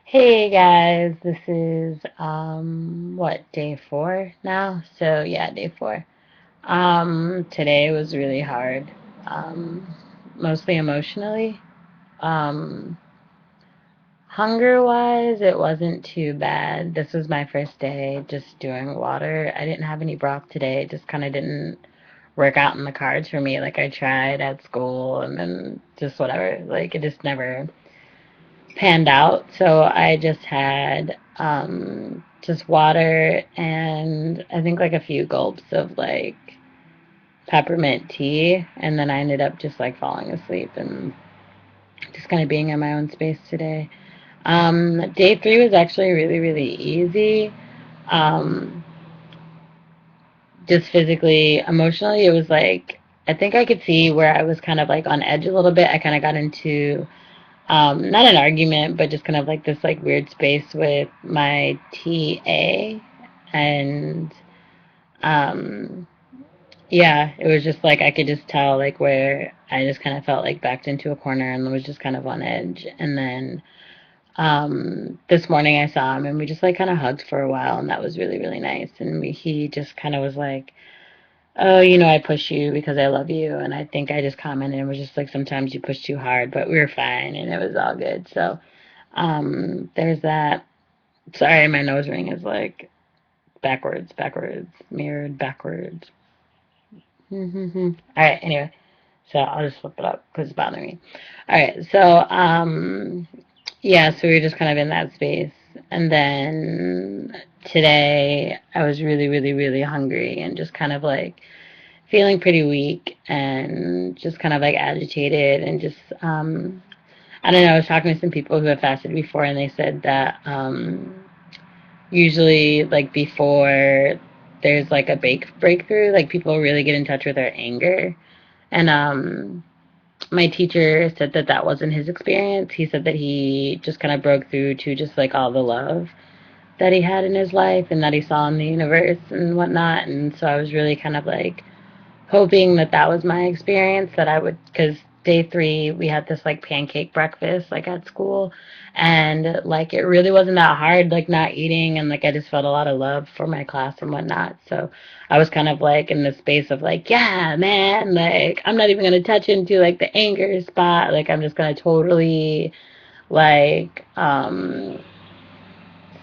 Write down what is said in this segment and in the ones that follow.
Hey guys, this is day 4 now? So yeah, day 4. Today was really hard. Um Mostly emotionally. Um Hunger wise, it wasn't too bad. This was my first day just doing water. I didn't have any broth today. It just kind of didn't work out in the cards for me. Like I tried at school and then just whatever. Like it just never panned out. So I just had just water and I think like a few gulps of like peppermint tea, and then I ended up just like falling asleep and just kind of being in my own space today. Day 3 was actually really, really easy. Um, just physically, emotionally, it was like I think I could see where I was kind of like on edge a little bit. I kind of got into not an argument, but just kind of like this like weird space with my TA, and um, yeah, it was just like I could just tell like where I just kind of felt like backed into a corner and was just kind of on edge. And then this morning I saw him and we just like kind of hugged for a while, and that was really really nice. And he just kind of was like, oh, I push you because I love you. And I think I just commented and was just like, sometimes you push too hard, but we were fine and it was all good. So there's that. Sorry, my nose ring is like backwards, mirrored backwards. All right, anyway. So I'll just flip it up because it's bothering me. All right, so yeah, so we were just kind of in that space. And then today I was really, really, really hungry and just kind of like feeling pretty weak and just kind of like agitated and just I don't know. I was talking to some people who have fasted before, and they said that usually like before there's like a breakthrough, like people really get in touch with their anger. And my teacher said that that wasn't his experience. He said that he just kind of broke through to just like all the love that he had in his life and that he saw in the universe and whatnot. And so I was really kind of like hoping that that was my experience, that I would, because day 3 we had this like pancake breakfast like at school, and like it really wasn't that hard, like not eating, and like I just felt a lot of love for my class and whatnot. So I was kind of like in the space of like, yeah man, like I'm not even gonna touch into like the anger spot, like I'm just gonna totally like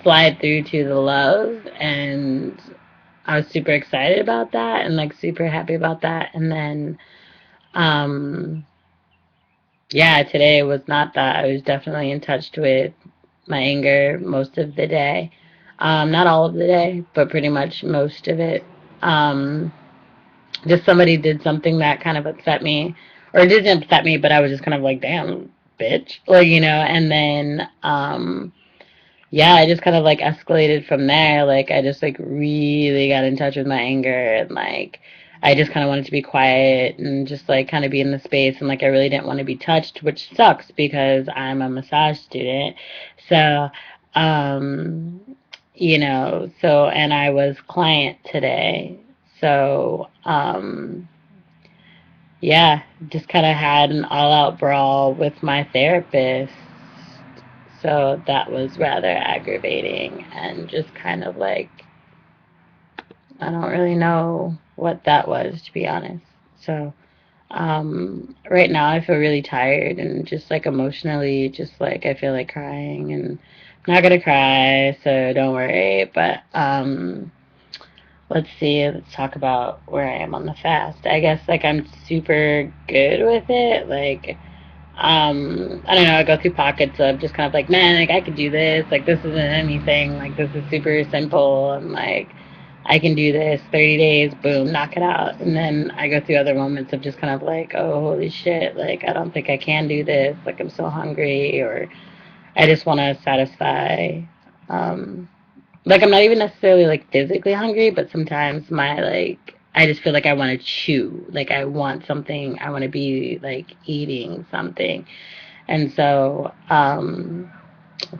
slide through to the love. And I was super excited about that and like super happy about that. And then um yeah, today was not that. I was definitely in touch with my anger most of the day. Not all of the day, but pretty much most of it. Um just somebody did something that kind of upset me. Or it didn't upset me, but I was just kind of like, damn, bitch. Like, and then yeah, I just kind of like escalated from there. Like I just like really got in touch with my anger, and like I just kind of wanted to be quiet and just like kind of be in the space, and like I really didn't want to be touched, which sucks because I'm a massage student. So, um so and I was client today. So, yeah, just kind of had an all-out brawl with my therapist. So that was rather aggravating and just kind of like, I don't really know what that was, to be honest. So, right now I feel really tired and just like emotionally, just like I feel like crying, and I'm not gonna cry, so don't worry. But, let's see, let's talk about where I am on the fast. I guess like I'm super good with it. Like, I don't know, I go through pockets of just kind of like, man, like I could do this, like this isn't anything, like this is super simple, and like I can do this, 30 days, boom, knock it out. And then I go through other moments of just kind of like, oh holy shit, like I don't think I can do this, like I'm so hungry, or I just want to satisfy, um like I'm not even necessarily like physically hungry, but sometimes my like I just feel like I want to chew, like I want something, I want to be like eating something. And so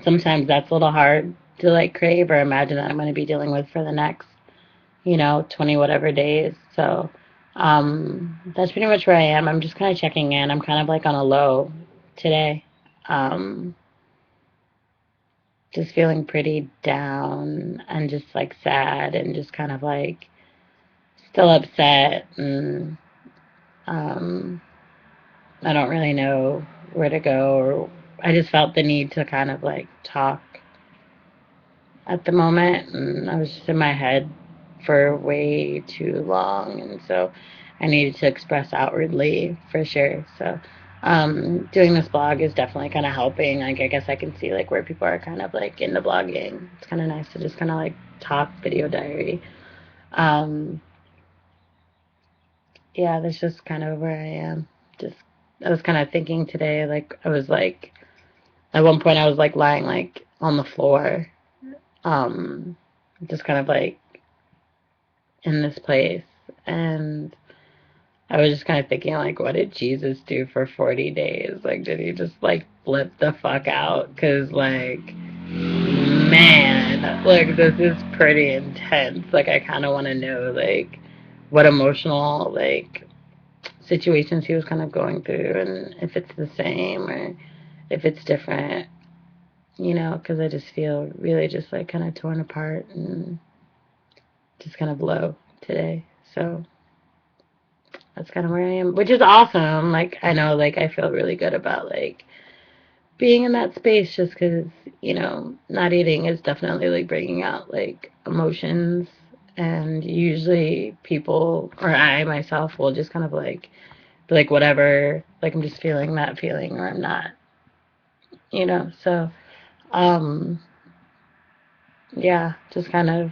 sometimes that's a little hard to like crave or imagine that I'm going to be dealing with for the next, 20 whatever days. So that's pretty much where I am. I'm just kind of checking in. I'm kind of like on a low today. Um just feeling pretty down and just like sad and just kind of like still upset, and um I don't really know where to go, or I just felt the need to kind of like talk at the moment, and I was just in my head for way too long, and so I needed to express outwardly for sure. So doing this blog is definitely kind of helping. Like I guess I can see like where people are kind of like into blogging. It's kind of nice to just kind of like talk video diary. Um, yeah, that's just kind of where I am. Just I was kind of thinking today, like I was like at one point I was like lying like on the floor, um, just kind of like in this place, and I was just kind of thinking like, what did Jesus do for 40 days? Like, did he just like flip the fuck out? Cause like, man, like this is pretty intense. Like, I kind of want to know like what emotional like situations he was kind of going through, and if it's the same or if it's different, you know, because I just feel really just like kind of torn apart and just kind of low today. So that's kind of where I am, which is awesome. Like, I know, like, I feel really good about like being in that space just because, you know, not eating is definitely like bringing out like emotions. And usually people, or I myself, will just kind of like be like, whatever, like, I'm just feeling that feeling or I'm not, you know. So, um, yeah, just kind of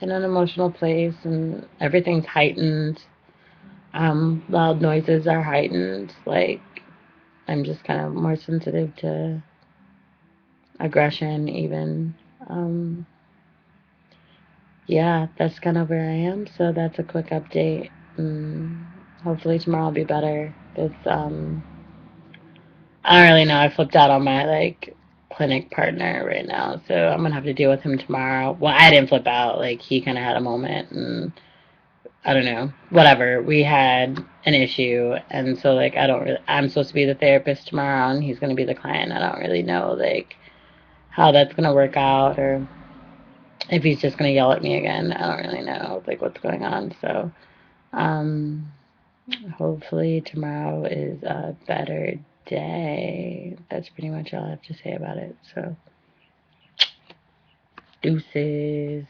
in an emotional place, and everything's heightened. Loud noises are heightened. Like, I'm just kind of more sensitive to aggression, even. Um, yeah, that's kind of where I am. So that's a quick update. Hopefully tomorrow will be better. I don't really know. I flipped out on my like clinic partner right now, so I'm gonna have to deal with him tomorrow. Well, I didn't flip out. Like he kind of had a moment, and I don't know. Whatever. We had an issue, and so like I don't really. I'm supposed to be the therapist tomorrow, and he's gonna be the client. I don't really know like how that's gonna work out, or if he's just gonna yell at me again. I don't really know like what's going on. So um, hopefully tomorrow is a better day. That's pretty much all I have to say about it. So deuces.